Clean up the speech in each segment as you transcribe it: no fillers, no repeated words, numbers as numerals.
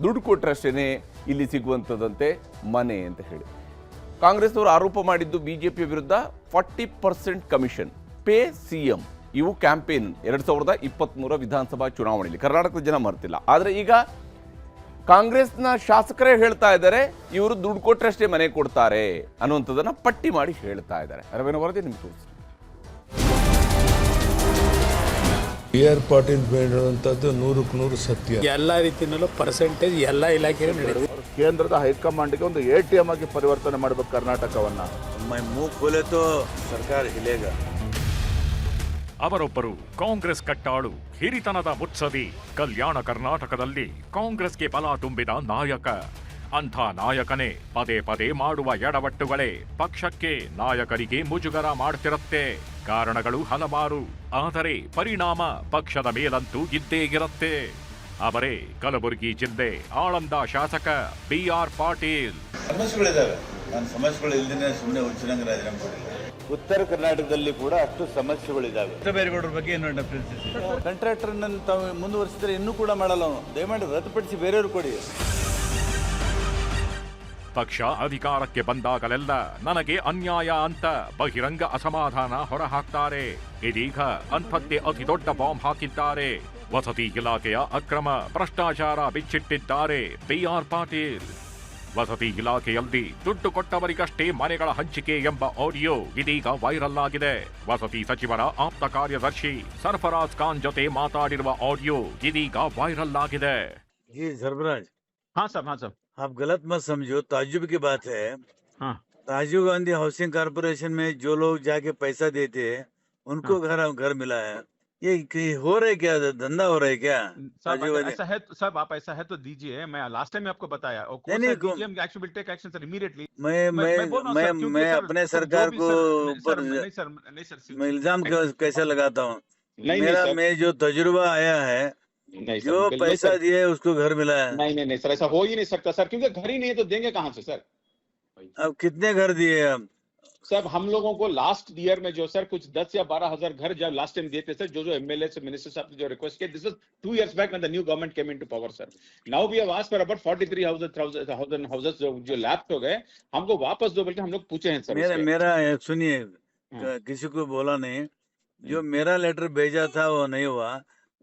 ದುಡ್ಡು ಕೊಟ್ಟರಷ್ಟೇ ಇಲ್ಲಿ ಸಿಗುವಂಥದ್ದಂತೆ ಮನೆ ಅಂತ ಹೇಳಿ ಕಾಂಗ್ರೆಸ್ನವರು ಆರೋಪ ಮಾಡಿದ್ದು ಬಿಜೆಪಿ ವಿರುದ್ಧ 40% ಕಮಿಷನ್ ಪೇ ಸಿಎಂ. ಇವು ಕ್ಯಾಂಪೇನ್ 2023 ವಿಧಾನಸಭಾ ಚುನಾವಣೆಯಲ್ಲಿ ಕರ್ನಾಟಕದ ಜನ ಮರ್ತಿಲ್ಲ. ಆದರೆ ಈಗ ಕಾಂಗ್ರೆಸ್ನ ಶಾಸಕರೇ ಹೇಳ್ತಾ ಇದ್ದಾರೆ ಇವರು ದುಡ್ಡು ಕೊಟ್ಟರಷ್ಟೇ ಮನೆ ಕೊಡ್ತಾರೆ ಅನ್ನುವಂಥದ್ದನ್ನು ಪಟ್ಟಿ ಮಾಡಿ ಹೇಳ್ತಾ ಇದ್ದಾರೆ. ಅರವೇನೋ ವರದಿ ನಿಮ್ಗೆ ತೋರಿಸಿ. ಆರ್ ಪಾಟೀಲ್ ಹೇಳುವಂಥದ್ದು 100% ಸತ್ಯ. ಎಲ್ಲ ರೀತಿಯಲ್ಲೂ ಪರ್ಸೆಂಟೇಜ್ ಎಲ್ಲ ಇಲಾಖೆ ನಡೆದಿದೆ. ಕೇಂದ್ರದ ಹೈಕಮಾಂಡ್ಗೆ ಒಂದು ATM ಆಗಿ ಪರಿವರ್ತನೆ ಮಾಡಬೇಕು ಕರ್ನಾಟಕವನ್ನ. ಮೂಗು ಖೋಲೆ ತೋ ಸರ್ಕಾರ ಹಿಲೇಗ. ಅವರೊಬ್ಬರು ಕಾಂಗ್ರೆಸ್ ಕಟ್ಟಾಳು, ಹಿರಿತನದ ಮುತ್ಸದಿ, ಕಲ್ಯಾಣ ಕರ್ನಾಟಕದಲ್ಲಿ ಕಾಂಗ್ರೆಸ್ಗೆ ಬಲ ತುಂಬಿದ ನಾಯಕ. ಅಂಥ ನಾಯಕನೇ ಪದೇ ಪದೇ ಮಾಡುವ ಎಡವಟ್ಟುಗಳೇ ಪಕ್ಷಕ್ಕೆ ನಾಯಕರಿಗೆ ಮುಜುಗರ ಮಾಡ್ತಿರತ್ತೆ. ಕಾರಣಗಳು ಹಲವಾರು, ಆದರೆ ಪರಿಣಾಮ ಪಕ್ಷದ ಮೇಲಂತೂ ಇದ್ದೇ ಇರತ್ತೆ. ಅವರೇ ಕಲಬುರಗಿ ಜಿಲ್ಲೆ ಆಳಂದ ಶಾಸಕ BR ಪಾಟೀಲ್. ಸಮಸ್ಯೆಗಳಿದ್ದಾವೆ. ನಾನು ಸಮಸ್ಯೆಗಳು ಇಲ್ದೇನೆ ಸುಮ್ಮನೆ ಹುಚ್ಚನಂಗೆ ರಾಜೀನಾಮೆ ಕೊಡಿಲ್ಲ. ಉತ್ತರ ಕರ್ನಾಟಕದಲ್ಲಿ ಕೂಡ ಅಷ್ಟು ಸಮಸ್ಯೆಗಳಿದ್ದಾವೆ. ಬೇರೆಗೌಡರ ಬಗ್ಗೆ ಏನು ಕಾಂಟ್ರಾಕ್ಟರ್ ತಾವು ಮುಂದುವರಿಸಿದ್ರೆ ಇನ್ನೂ ಕೂಡ ಮಾಡಲ್ಲ. ಅವನು ದಯಮಾಡಿ ರದ್ದುಪಡಿಸಿ ಬೇರೆಯವರು ಕೊಡಿ. ಪಕ್ಷ ಅಧಿಕಾರಕ್ಕೆ ಬಂದಾಗಲೆಲ್ಲ ನನಗೆ ಅನ್ಯಾಯ ಅಂತ ಬಹಿರಂಗ ಅಸಮಾಧಾನ ಹೊರಹಾಕ್ತಾರೆ. ಇದೀಗ ಅಂಥದ್ದೇ ಅತಿ ದೊಡ್ಡ ಬಾಂಬ್ ಹಾಕಿದ್ದಾರೆ. ವಸತಿ ಇಲಾಖೆಯ ಅಕ್ರಮ ಭ್ರಷ್ಟಾಚಾರ ಬಿಚ್ಚಿಟ್ಟಿದ್ದಾರೆ BR ಪಾಟೀಲ್. ವಸತಿ ಇಲಾಖೆಯಲ್ಲಿ ದುಡ್ಡು ಕೊಟ್ಟವರಿಗಷ್ಟೇ ಮನೆಗಳ ಹಂಚಿಕೆ ಎಂಬ ಆಡಿಯೋ ಇದೀಗ ವೈರಲ್ ಆಗಿದೆ. ವಸತಿ ಸಚಿವರ ಆಪ್ತ ಕಾರ್ಯದರ್ಶಿ ಸರ್ಫರಾಜ್ ಖಾನ್ ಜೊತೆ ಮಾತಾಡಿರುವ ಆಡಿಯೋ ಇದೀಗ ವೈರಲ್ ಆಗಿದೆ. जी सर्फराज, हाँ साहब आप गलत मत समझो. ताज्जुब की बात है. हाँ। राजीव गांधी हाउसिंग कारपोरेशन में जो लोग जाके पैसा देते हैं उनको घर मिला है. ये हो रहा है क्या? धंधा हो रहा है क्या? ऐसा है तो साहब, आप ऐसा है तो दीजिए. मैं लास्ट टाइम आपको बताया. Action will take action sir immediately. मैं अपने सरकार को ऊपर मैं इल्जाम कैसे लगाता हूँ? मैं जो तजुर्बा आया है, जो पैसा दिए उसको घर मिला है. नहीं सर, ऐसा हो ही नहीं सकता सर, क्योंकि घर ही नहीं है तो देंगे कहाँ से सर? अब कितने घर दिए हम? सर हम लोगों को लास्ट ईयर में जो सर कुछ 10 या 12 हजार घर जब लास्ट टाइम दिए थे सर, जो MLA से मिनिस्टर साहब ने जो रिक्वेस्ट किया, this was 2 years back when the new government came into power sir. Now we have asked for about 43,000 houses जो लैप्स हो गए, हमको वापस दो, बल्कि हम लोग पूछे हैं सर. मेरा सुनिए, किसी को बोला नहीं. जो मेरा लेटर भेजा था वो नहीं हुआ.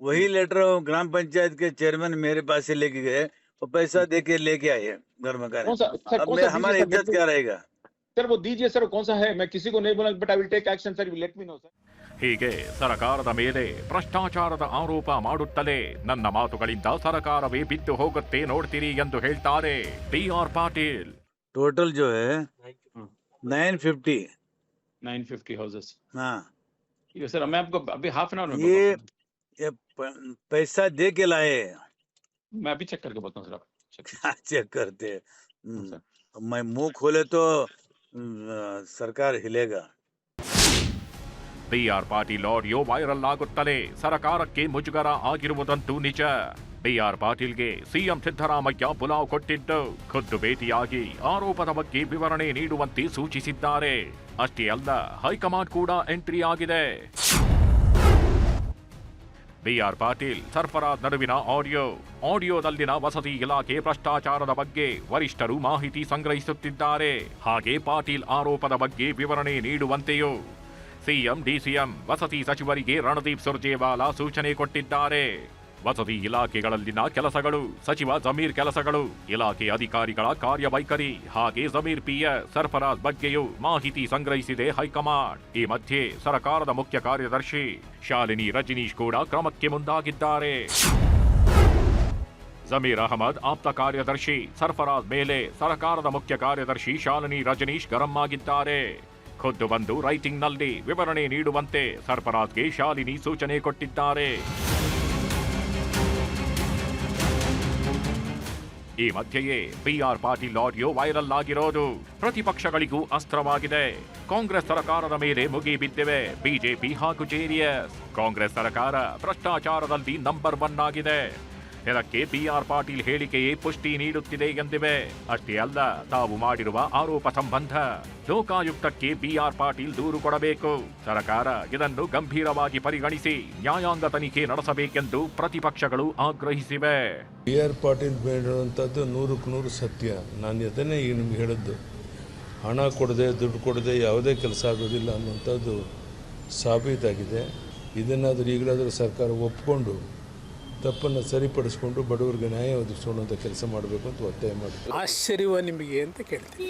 वही लेटर ग्राम पंचायत के चेयरमैन मेरे पास से लेके गए, वो पैसा दे के लेके आए घर मकान. अब हमारी इज्जत क्या रहेगा सर? वो दीजिए सर, कौन सा है? मैं किसी को नहीं बोला, but I will take action sir, let me know sir. ಹೀಗೆ ಸರ್ಕಾರದ ಮೇಲೆ ಭ್ರಷ್ಟಾಚಾರದ ಆರೋಪ ಮಾಡುತ್ತಲೇ ನನ್ನ ಮಾತುಗಳಿಂದ ಸರ್ಕಾರವೇ ಬಿದ್ದು ಹೋಗುತ್ತೆ ನೋಡ್ತೀರಿ ಎಂದು ಹೇಳ್ತಾರೆ BR ಪಾಟೀಲ್. टोटल जो है 950 houses. हाँ, ये सर मैं आपको अभी हाफ एन आवर में ये पैसा दे के लाए. मैं अभी चेक करके बोलता हूँ सर. आप चेक करते. मैं मुंह खोले तो ಸರ್ಕಾರ ಹಿಲೇಗ. BR ಪಾಟೀಲ್ ಆಡಿಯೋ ವೈರಲ್ ಆಗುತ್ತಲೇ ಸರ್ಕಾರಕ್ಕೆ ಮುಜುಗರ ಆಗಿರುವುದಂತೂ ನಿಜ. BR ಪಾಟೀಲ್ಗೆ ಸಿಎಂ ಸಿದ್ದರಾಮಯ್ಯ ಬುಲಾವ್ ಕೊಟ್ಟಿದ್ದು ಖುದ್ದು ಭೇಟಿಯಾಗಿ ಆರೋಪದ ಬಗ್ಗೆ ವಿವರಣೆ ನೀಡುವಂತೆ ಸೂಚಿಸಿದ್ದಾರೆ. ಅಷ್ಟೇ ಅಲ್ಲ, ಹೈಕಮಾಂಡ್ ಕೂಡ ಎಂಟ್ರಿ ಆಗಿದೆ. BR ಪಾಟೀಲ್ ಸರ್ಫರಾಜ್ ನಡುವಿನ ಆಡಿಯೋದಲ್ಲಿನ ವಸತಿ ಇಲಾಖೆ ಭ್ರಷ್ಟಾಚಾರದ ಬಗ್ಗೆ ವರಿಷ್ಠರು ಮಾಹಿತಿ ಸಂಗ್ರಹಿಸುತ್ತಿದ್ದಾರೆ. ಹಾಗೆ ಪಾಟೀಲ್ ಆರೋಪದ ಬಗ್ಗೆ ವಿವರಣೆ ನೀಡುವಂತೆಯೂ ಸಿಎಂ DCM ವಸತಿ ಸಚಿವರಿಗೆ ರಣದೀಪ್ ಸುರ್ಜೇವಾಲಾ ಸೂಚನೆ ಕೊಟ್ಟಿದ್ದಾರೆ. ವಸತಿ ಇಲಾಖೆಗಳಲ್ಲಿನ ಕೆಲಸಗಳು, ಸಚಿವ ಜಮೀರ್ ಕೆಲಸಗಳು, ಇಲಾಖೆ ಅಧಿಕಾರಿಗಳ ಕಾರ್ಯವೈಖರಿ, ಹಾಗೆ ಜಮೀರ್ PS ಸರ್ಫರಾಜ್ ಬಗ್ಗೆಯೂ ಮಾಹಿತಿ ಸಂಗ್ರಹಿಸಿದೆ ಹೈಕಮಾಂಡ್. ಈ ಮಧ್ಯೆ ಸರ್ಕಾರದ ಮುಖ್ಯ ಕಾರ್ಯದರ್ಶಿ ಶಾಲಿನಿ ರಜನೀಶ್ ಕೂಡ ಕ್ರಮಕ್ಕೆ ಮುಂದಾಗಿದ್ದಾರೆ. ಜಮೀರ್ ಅಹಮದ್ ಆಪ್ತ ಕಾರ್ಯದರ್ಶಿ ಸರ್ಫರಾಜ್ ಮೇಲೆ ಸರ್ಕಾರದ ಮುಖ್ಯ ಕಾರ್ಯದರ್ಶಿ ಶಾಲಿನಿ ರಜನೀಶ್ ಗರಂ ಆಗಿದ್ದಾರೆ. ಖುದ್ದು ಬಂದು ರೈಟಿಂಗ್ನಲ್ಲಿ ವಿವರಣೆ ನೀಡುವಂತೆ ಸರ್ಫರಾಜ್ಗೆ ಶಾಲಿನಿ ಸೂಚನೆ ಕೊಟ್ಟಿದ್ದಾರೆ. ಈ ಮಧ್ಯೆಯೇ BR ಪಾಟೀಲ್ ಆಡಿಯೋ ವೈರಲ್ ಆಗಿರೋದು ಪ್ರತಿಪಕ್ಷಗಳಿಗೂ ಅಸ್ತ್ರವಾಗಿದೆ. ಕಾಂಗ್ರೆಸ್ ಸರ್ಕಾರದ ಮೇಲೆ ಮುಗಿ ಬಿದ್ದಿವೆ ಬಿಜೆಪಿ ಹಾಗೂ JDS. ಕಾಂಗ್ರೆಸ್ ಸರ್ಕಾರ ಭ್ರಷ್ಟಾಚಾರದಲ್ಲಿ ನಂಬರ್ 1 ಆಗಿದೆ. ಇದಕ್ಕೆ ಬಿಆರ್ ಪಾಟೀಲ್ ಹೇಳಿಕೆಯೇ ಪುಷ್ಟಿ ನೀಡುತ್ತಿದೆ ಎಂದಿವೆ. ಅಷ್ಟೇ ಅಲ್ಲ, ತಾವು ಮಾಡಿರುವ ಆರೋಪ ಸಂಬಂಧ ಲೋಕಾಯುಕ್ತಕ್ಕೆ ಬಿಆರ್ ಪಾಟೀಲ್ ದೂರು ಕೊಡಬೇಕು. ಸರ್ಕಾರ ಇದನ್ನು ಗಂಭೀರವಾಗಿ ಪರಿಗಣಿಸಿ ನ್ಯಾಯಾಂಗ ತನಿಖೆ ನಡೆಸಬೇಕೆಂದು ಪ್ರತಿಪಕ್ಷಗಳು ಆಗ್ರಹಿಸಿವೆ. BR ಪಾಟೀಲ್ ಹೇಳಿರುವಂಥದ್ದು 100% ಸತ್ಯ. ನಾನು ಅದನ್ನೇ ಈಗ ನಿಮ್ಗೆ ಹೇಳಿದ್ದು, ಹಣ ಕೊಡದೆ ದುಡ್ಡು ಕೊಡದೆ ಯಾವುದೇ ಕೆಲಸ ಆಗೋದಿಲ್ಲ ಅನ್ನುವಂಥದ್ದು ಸಾಬೀತಾಗಿದೆ. ಇದನ್ನಾದರೂ ಈಗಲಾದರೂ ಸರ್ಕಾರ ಒಪ್ಪಿಕೊಂಡು ತಪ್ಪನ್ನು ಸರಿಪಡಿಸ್ಕೊಂಡು ಬಡವರಿಗೆ ನ್ಯಾಯ ಒದಗಿಸುವಂಥ ಕೆಲಸ ಮಾಡಬೇಕು ಅಂತ ಒತ್ತಾಯ ಮಾಡ್ತೀವಿ. ಆಶ್ಚರ್ಯವ ನಿಮಗೆ ಅಂತ ಕೇಳ್ತೀನಿ.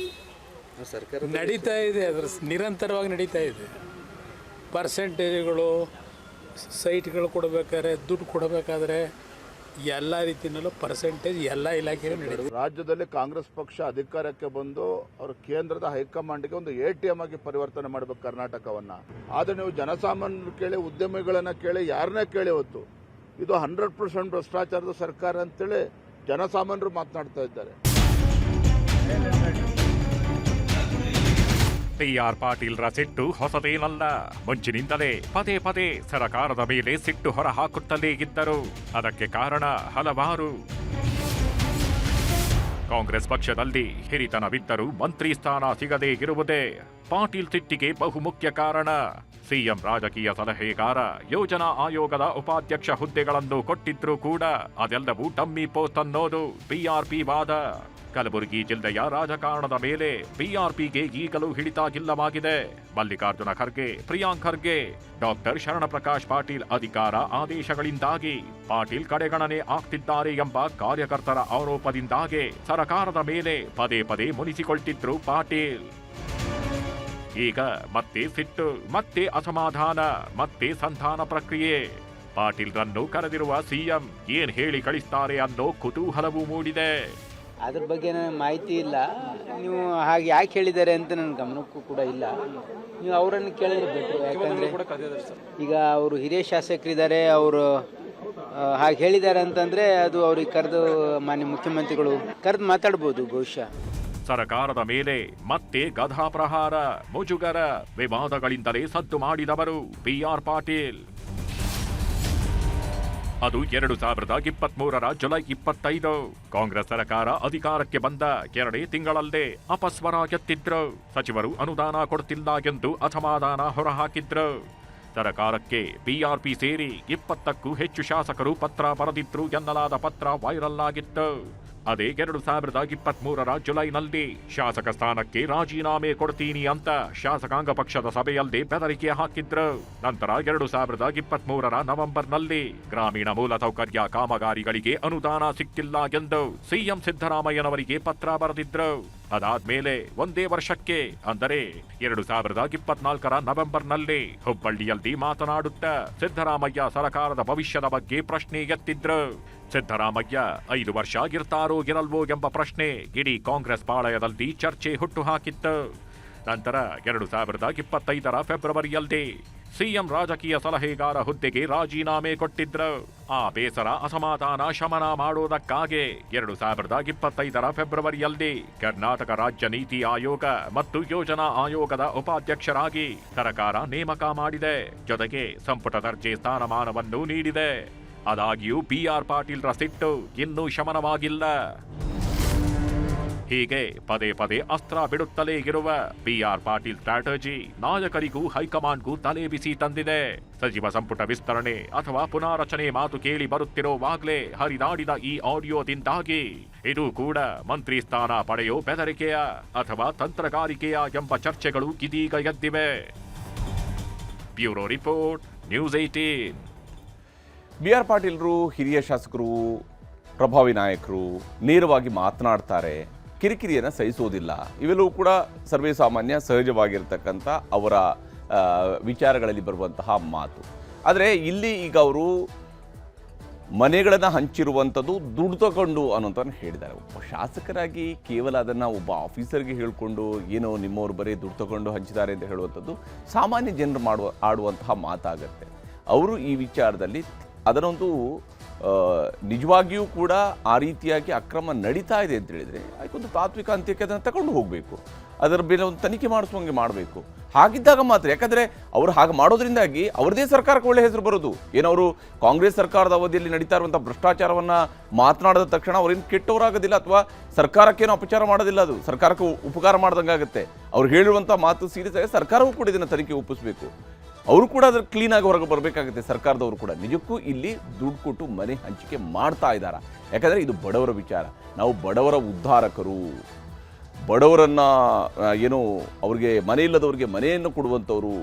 ನಡೀತಾ ಇದೆ, ಅದರ ನಿರಂತರವಾಗಿ ನಡೀತಾ ಇದೆ. ಪರ್ಸೆಂಟೇಜ್ಗಳು ಸೈಟ್ಗಳು ಕೊಡಬೇಕಾದ್ರೆ, ದುಡ್ಡು ಕೊಡಬೇಕಾದ್ರೆ ಎಲ್ಲ ರೀತಿಯಲ್ಲೂ ಪರ್ಸೆಂಟೇಜ್ ಎಲ್ಲ ಇಲಾಖೆಯಲ್ಲೂ ನಡೀತದೆ. ರಾಜ್ಯದಲ್ಲಿ ಕಾಂಗ್ರೆಸ್ ಪಕ್ಷ ಅಧಿಕಾರಕ್ಕೆ ಬಂದು ಅವರು ಕೇಂದ್ರದ ಹೈಕಮಾಂಡ್ಗೆ ಒಂದು ATM ಆಗಿ ಪರಿವರ್ತನೆ ಮಾಡಬೇಕು ಕರ್ನಾಟಕವನ್ನ. ಆದ್ರೆ ನೀವು ಜನಸಾಮಾನ್ಯರು ಕೇಳಿ, ಉದ್ಯಮಿಗಳನ್ನ ಕೇಳಿ, ಯಾರನ್ನೇ ಕೇಳಿ ಹೊತ್ತು ಇದು 100% ಭ್ರಷ್ಟಾಚಾರದ ಸರ್ಕಾರ ಅಂತೇಳಿ ಜನಸಾಮಾನ್ಯರು ಮಾತನಾಡ್ತಾ ಇದ್ದಾರೆ. ಬಿಆರ್ ಪಾಟೀಲ್ರ ಸಿಟ್ಟು ಹೊಸದೇನಲ್ಲ. ಮುಂಚಿನಿಂದಲೇ ಪದೇ ಪದೇ ಸರ್ಕಾರದ ಮೇಲೆ ಸಿಟ್ಟು ಹೊರಹಾಕುತ್ತಲೇ ಇದ್ದರು. ಅದಕ್ಕೆ ಕಾರಣ ಹಲವಾರು. ಕಾಂಗ್ರೆಸ್ ಪಕ್ಷದಲ್ಲಿ ಹಿರಿತನವಿದ್ದರೂ ಮಂತ್ರಿ ಸ್ಥಾನ ಸಿಗದೇ ಇರುವುದೇ ಪಾಟೀಲ್ ಸಿಟ್ಟಿಗೆ ಬಹುಮುಖ್ಯ ಕಾರಣ. ಸಿಎಂ ರಾಜಕೀಯ ಸಲಹೆಗಾರ, ಯೋಜನಾ ಆಯೋಗದ ಉಪಾಧ್ಯಕ್ಷ ಹುದ್ದೆಗಳನ್ನು ಕೊಟ್ಟಿದ್ರೂ ಕೂಡ ಅದೆಲ್ಲವೂ ಡಮ್ಮಿ ಪೋಸ್ಟ್ ಅನ್ನೋದು ಬಿಆರ್ಪಿ ವಾದ. ಕಲಬುರಗಿ ಜಿಲ್ಲೆಯ ರಾಜಕಾರಣದ ಮೇಲೆ ಬಿಆರ್ಪಿಗೆ ಈಗಲೂ ಹಿಡಿತಾಗಿಲ್ಲವಾಗಿದೆ. ಮಲ್ಲಿಕಾರ್ಜುನ ಖರ್ಗೆ, ಪ್ರಿಯಾಂಕ್ ಖರ್ಗೆ, ಡಾಕ್ಟರ್ ಶರಣಪ್ರಕಾಶ್ ಪಾಟೀಲ್ ಅಧಿಕಾರ ಆದೇಶಗಳಿಂದಾಗಿ ಪಾಟೀಲ್ ಕಡೆಗಣನೆ ಆಗ್ತಿದ್ದಾರೆ ಎಂಬ ಕಾರ್ಯಕರ್ತರ ಆರೋಪದಿಂದಾಗಿ ಸರ್ಕಾರದ ಮೇಲೆ ಪದೇ ಪದೇ ಮುನಿಸಿಕೊಳ್ತಿದ್ರು ಪಾಟೀಲ್. ಈಗ ಮತ್ತೆ ಸಿಟ್ಟು, ಮತ್ತೆ ಅಸಮಾಧಾನ, ಮತ್ತೆ ಸಂಧಾನ ಪ್ರಕ್ರಿಯೆ. ಪಾಟೀಲ್ರನ್ನು ಕರೆದಿರುವ ಸಿಎಂ ಏನ್ ಹೇಳಿ ಕಳಿಸ್ತಾರೆ ಅನ್ನೋ ಕುತೂಹಲವೂ ಮೂಡಿದೆ. ಅದ್ರ ಬಗ್ಗೆ ನನಗೆ ಮಾಹಿತಿ ಇಲ್ಲ. ನೀವು ಹಾಗೆ ಯಾಕೆ ಹೇಳಿದ್ದಾರೆ ಅಂತ ನನ್ನ ಗಮನಕ್ಕೂ ಕೂಡ ಇಲ್ಲ. ನೀವು ಅವರನ್ನು ಕೇಳಿದ್ರೆ ಬೆಟ್ರು. ಯಾಕಂದರೆ ಈಗ ಅವರು ಹಿರಿಯ ಶಾಸಕರಿದ್ದಾರೆ, ಅವರು ಹಾಗೆ ಹೇಳಿದ್ದಾರೆ ಅಂತಂದರೆ ಅದು ಅವ್ರಿಗೆ ಕರೆದು ಮಾನ್ಯ ಮುಖ್ಯಮಂತ್ರಿಗಳು ಕರೆದು ಮಾತಾಡ್ಬೋದು ಬಹುಶಃ. ಸರ್ಕಾರದ ಮೇಲೆ ಮತ್ತೆ ಗಧಾ ಪ್ರಹಾರ, ಮುಜುಗರ, ವಿವಾದಗಳಿಂದಲೇ ಸದ್ದು ಮಾಡಿದವರು ಬಿಆರ್ ಪಾಟೀಲ್. ಅದು 2023 ಜುಲೈ 25. ಕಾಂಗ್ರೆಸ್ ಸರ್ಕಾರ ಅಧಿಕಾರಕ್ಕೆ ಬಂದ 2 ತಿಂಗಳಲ್ಲೇ ಅಪಸ್ವರ ಎತ್ತಿದ್ರು. ಸಚಿವರು ಅನುದಾನ ಕೊಡ್ತಿಲ್ಲ ಎಂದು ಅಸಮಾಧಾನ ಹೊರಹಾಕಿದ್ರು. ಸರ್ಕಾರಕ್ಕೆ ಬಿಆರ್ಪಿ ಸೇರಿ 20ಕ್ಕೂ ಹೆಚ್ಚು ಶಾಸಕರು ಪತ್ರ ಬರೆದಿದ್ರು ಎನ್ನಲಾದ ಪತ್ರ ವೈರಲ್ ಆಗಿತ್ತು. ಅದೇ 2023 ಜುಲೈನಲ್ಲಿ ಶಾಸಕ ಸ್ಥಾನಕ್ಕೆ ರಾಜೀನಾಮೆ ಕೊಡ್ತೀನಿ ಅಂತ ಶಾಸಕಾಂಗ ಪಕ್ಷದ ಸಭೆಯಲ್ಲೇ ಬೆದರಿಕೆ ಹಾಕಿದ್ರು. ನಂತರ 2023 ನವೆಂಬರ್ನಲ್ಲಿ ಗ್ರಾಮೀಣ ಮೂಲಸೌಕರ್ಯ ಕಾಮಗಾರಿಗಳಿಗೆ ಅನುದಾನ ಸಿಕ್ತಿಲ್ಲ ಎಂದು ಸಿಎಂ ಸಿದ್ದರಾಮಯ್ಯನವರಿಗೆ ಪತ್ರ ಬರೆದಿದ್ರು. ಅದಾದ್ಮೇಲೆ ಒಂದೇ ವರ್ಷಕ್ಕೆ, ಅಂದರೆ 2024 ನವೆಂಬರ್ನಲ್ಲಿ ಹುಬ್ಬಳ್ಳಿಯಲ್ಲಿ ಮಾತನಾಡುತ್ತಾ ಸಿದ್ದರಾಮಯ್ಯ ಸರ್ಕಾರದ ಭವಿಷ್ಯದ ಬಗ್ಗೆ ಪ್ರಶ್ನೆ ಎತ್ತಿದ್ರು. ಸಿದ್ದರಾಮಯ್ಯ 5 ವರ್ಷ ಇರ್ತಾರೋ ಇರಲ್ವೋ ಎಂಬ ಪ್ರಶ್ನೆ ಇಡೀ ಕಾಂಗ್ರೆಸ್ ಪಾಳಯದಲ್ಲಿ ಚರ್ಚೆ ಹುಟ್ಟುಹಾಕಿತ್ತು. ನಂತರ 2025 ಫೆಬ್ರವರಿಯಲ್ಲಿ ಸಿಎಂ ರಾಜಕೀಯ ಸಲಹೆಗಾರ ಹುದ್ದೆಗೆ ರಾಜೀನಾಮೆ ಕೊಟ್ಟಿದ್ರು. ಆ ಬೇಸರ ಅಸಮಾಧಾನ ಶಮನ ಮಾಡೋದಕ್ಕಾಗಿ 2025 ಫೆಬ್ರವರಿಯಲ್ಲಿ ಕರ್ನಾಟಕ ರಾಜ್ಯ ನೀತಿ ಆಯೋಗ ಮತ್ತು ಯೋಜನಾ ಆಯೋಗದ ಉಪಾಧ್ಯಕ್ಷರಾಗಿ ಸರ್ಕಾರ ನೇಮಕ ಮಾಡಿದೆ. ಜೊತೆಗೆ ಸಂಪುಟ ದರ್ಜೆ ಸ್ಥಾನಮಾನವನ್ನು ನೀಡಿದೆ. ಆದಾಗ್ಯೂ ಬಿಆರ್ ಪಾಟೀಲ್ರ ಸಿಟ್ಟು ಇನ್ನೂ ಶಮನವಾಗಿಲ್ಲ. ಹೀಗೆ ಪದೇ ಪದೇ ಅಸ್ತ್ರ ಬಿಡುತ್ತಲೇ ಇರುವ ಬಿಆರ್ ಪಾಟೀಲ್ ಸ್ಟ್ರಾಟಜಿ ನಾಯಕರಿಗೂ ಹೈಕಮಾಂಡ್ಗೂ ತಲೆ ಬಿಸಿ ತಂದಿದೆ. ಸಚಿವ ಸಂಪುಟ ವಿಸ್ತರಣೆ ಅಥವಾ ಪುನಾರಚನೆ ಮಾತು ಕೇಳಿ ಬರುತ್ತಿರುವಾಗಲೇ ಹರಿದಾಡಿದ ಈ ಆಡಿಯೋದಿಂದಾಗಿ ಇದು ಕೂಡ ಮಂತ್ರಿ ಸ್ಥಾನ ಪಡೆಯೋ ಬೆದರಿಕೆಯ ಅಥವಾ ತಂತ್ರಗಾರಿಕೆಯ ಎಂಬ ಚರ್ಚೆಗಳು ಇದೀಗ ಎದ್ದಿವೆ. Bureau report, news 18. ಬಿಆರ್ ಪಾಟೀಲ್ರು ಹಿರಿಯ ಶಾಸಕರು, ಪ್ರಭಾವಿ ನಾಯಕರು, ನೇರವಾಗಿ ಮಾತನಾಡ್ತಾರೆ, ಕಿರಿಕಿರಿಯನ್ನು ಸಹಿಸೋದಿಲ್ಲ. ಇವೆಲ್ಲವೂ ಕೂಡ ಸರ್ವೇ ಸಾಮಾನ್ಯ ಸಹಜವಾಗಿರ್ತಕ್ಕಂಥ ಅವರ ವಿಚಾರಗಳಲ್ಲಿ ಬರುವಂತಹ ಮಾತು. ಆದರೆ ಇಲ್ಲಿ ಈಗ ಅವರು ಮನೆಗಳನ್ನು ಹಂಚಿರುವಂಥದ್ದು ದುಡ್ಡು ತಗೊಂಡು ಅನ್ನೋಂಥದ್ದು ಹೇಳಿದ್ದಾರೆ. ಒಬ್ಬ ಶಾಸಕರಾಗಿ ಕೇವಲ ಅದನ್ನು ಒಬ್ಬ ಆಫೀಸರ್ಗೆ ಹೇಳಿಕೊಂಡು ಏನೋ ನಿಮ್ಮವರು ಬರೀ ದುಡ್ಡು ತಗೊಂಡು ಹಂಚಿದ್ದಾರೆ ಅಂತ ಹೇಳುವಂಥದ್ದು ಸಾಮಾನ್ಯ ಜನರು ಆಡುವಂತಹ ಮಾತಾಗತ್ತೆ. ಅವರು ಈ ವಿಚಾರದಲ್ಲಿ ಅದನ್ನೊಂದು ನಿಜವಾಗಿಯೂ ಕೂಡ ಆ ರೀತಿಯಾಗಿ ಅಕ್ರಮ ನಡೀತಾ ಇದೆ ಅಂತ ಹೇಳಿದರೆ ಅದಕ್ಕೊಂದು ತಾತ್ವಿಕ ಅಂತ್ಯಕ್ಕೆ ಅದನ್ನು ತಗೊಂಡು ಹೋಗಬೇಕು. ಅದರ ಮೇಲೆ ಒಂದು ತನಿಖೆ ಮಾಡಿಸುವಂಗೆ ಮಾಡಬೇಕು. ಹಾಗಿದ್ದಾಗ ಮಾತ್ರ, ಯಾಕಂದರೆ ಅವರು ಹಾಗೆ ಮಾಡೋದ್ರಿಂದಾಗಿ ಅವ್ರದೇ ಸರ್ಕಾರಕ್ಕೆ ಒಳ್ಳೆ ಹೆಸರು ಬರೋದು. ಏನವರು ಕಾಂಗ್ರೆಸ್ ಸರ್ಕಾರದ ಅವಧಿಯಲ್ಲಿ ನಡೀತಾ ಇರುವಂಥ ಭ್ರಷ್ಟಾಚಾರವನ್ನು ಮಾತನಾಡಿದ ತಕ್ಷಣ ಅವ್ರೇನು ಕೆಟ್ಟವರಾಗೋದಿಲ್ಲ ಅಥವಾ ಸರ್ಕಾರಕ್ಕೇನು ಅಪಚಾರ ಮಾಡೋದಿಲ್ಲ, ಅದು ಸರ್ಕಾರಕ್ಕೆ ಉಪಕಾರ ಮಾಡ್ದಂಗೆ ಆಗುತ್ತೆ. ಅವ್ರು ಹೇಳಿರುವಂಥ ಮಾತು ಸೀರಿಯಸ್ ಆಗಿ ಸರ್ಕಾರವೂ ಕೂಡ ಇದನ್ನು ತನಿಖೆ ಒಪ್ಪಿಸಬೇಕು. ಅವರು ಕೂಡ ಅದ್ರ ಕ್ಲೀನಾಗಿ ಹೊರಗೆ ಬರಬೇಕಾಗುತ್ತೆ. ಸರ್ಕಾರದವರು ಕೂಡ ನಿಜಕ್ಕೂ ಇಲ್ಲಿ ದುಡ್ಡು ಕೊಟ್ಟು ಮನೆ ಹಂಚಿಕೆ ಮಾಡ್ತಾ ಇದ್ದಾರೆ. ಯಾಕಂದರೆ ಇದು ಬಡವರ ವಿಚಾರ. ನಾವು ಬಡವರ ಉದ್ಧಾರಕರು, ಬಡವರನ್ನು ಏನು ಅವ್ರಿಗೆ ಮನೆ ಇಲ್ಲದವ್ರಿಗೆ ಮನೆಯನ್ನು ಕೊಡುವಂಥವ್ರು,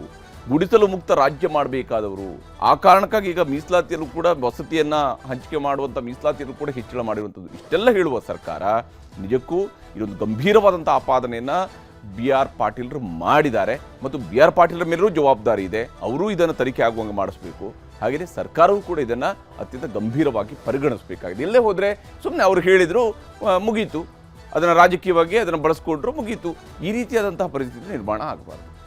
ಗುಡಿಸಲು ಮುಕ್ತ ರಾಜ್ಯ ಮಾಡಬೇಕಾದವರು. ಆ ಕಾರಣಕ್ಕಾಗಿ ಈಗ ಮೀಸಲಾತಿಯಲ್ಲೂ ಕೂಡ ವಸತಿಯನ್ನು ಹಂಚಿಕೆ ಮಾಡುವಂಥ ಮೀಸಲಾತಿಯಲ್ಲೂ ಕೂಡ ಹೆಚ್ಚಳ ಮಾಡಿರುವಂಥದ್ದು. ಇಷ್ಟೆಲ್ಲ ಹೇಳುವ ಸರ್ಕಾರ ನಿಜಕ್ಕೂ ಇದೊಂದು ಗಂಭೀರವಾದಂಥ ಆಪಾದನೆಯನ್ನು BR ಪಾಟೀಲರು ಮಾಡಿದ್ದಾರೆ ಮತ್ತು BR ಪಾಟೀಲರ ಮೇಲೂ ಜವಾಬ್ದಾರಿ ಇದೆ. ಅವರೂ ಇದನ್ನು ತನಿಖೆ ಆಗುವಂಗೆ ಮಾಡಿಸ್ಬೇಕು. ಹಾಗೆಯೇ ಸರ್ಕಾರವೂ ಕೂಡ ಇದನ್ನು ಅತ್ಯಂತ ಗಂಭೀರವಾಗಿ ಪರಿಗಣಿಸಬೇಕಾಗಿದೆ. ಎಲ್ಲೇ ಹೋದರೆ ಸುಮ್ಮನೆ ಅವ್ರು ಹೇಳಿದರು ಮುಗೀತು, ಅದನ್ನು ರಾಜಕೀಯವಾಗಿ ಅದನ್ನು ಬಳಸ್ಕೊಂಡ್ರು ಮುಗೀತು, ಈ ರೀತಿಯಾದಂತಹ ಪರಿಸ್ಥಿತಿ ನಿರ್ಮಾಣ ಆಗಬಾರ್ದು.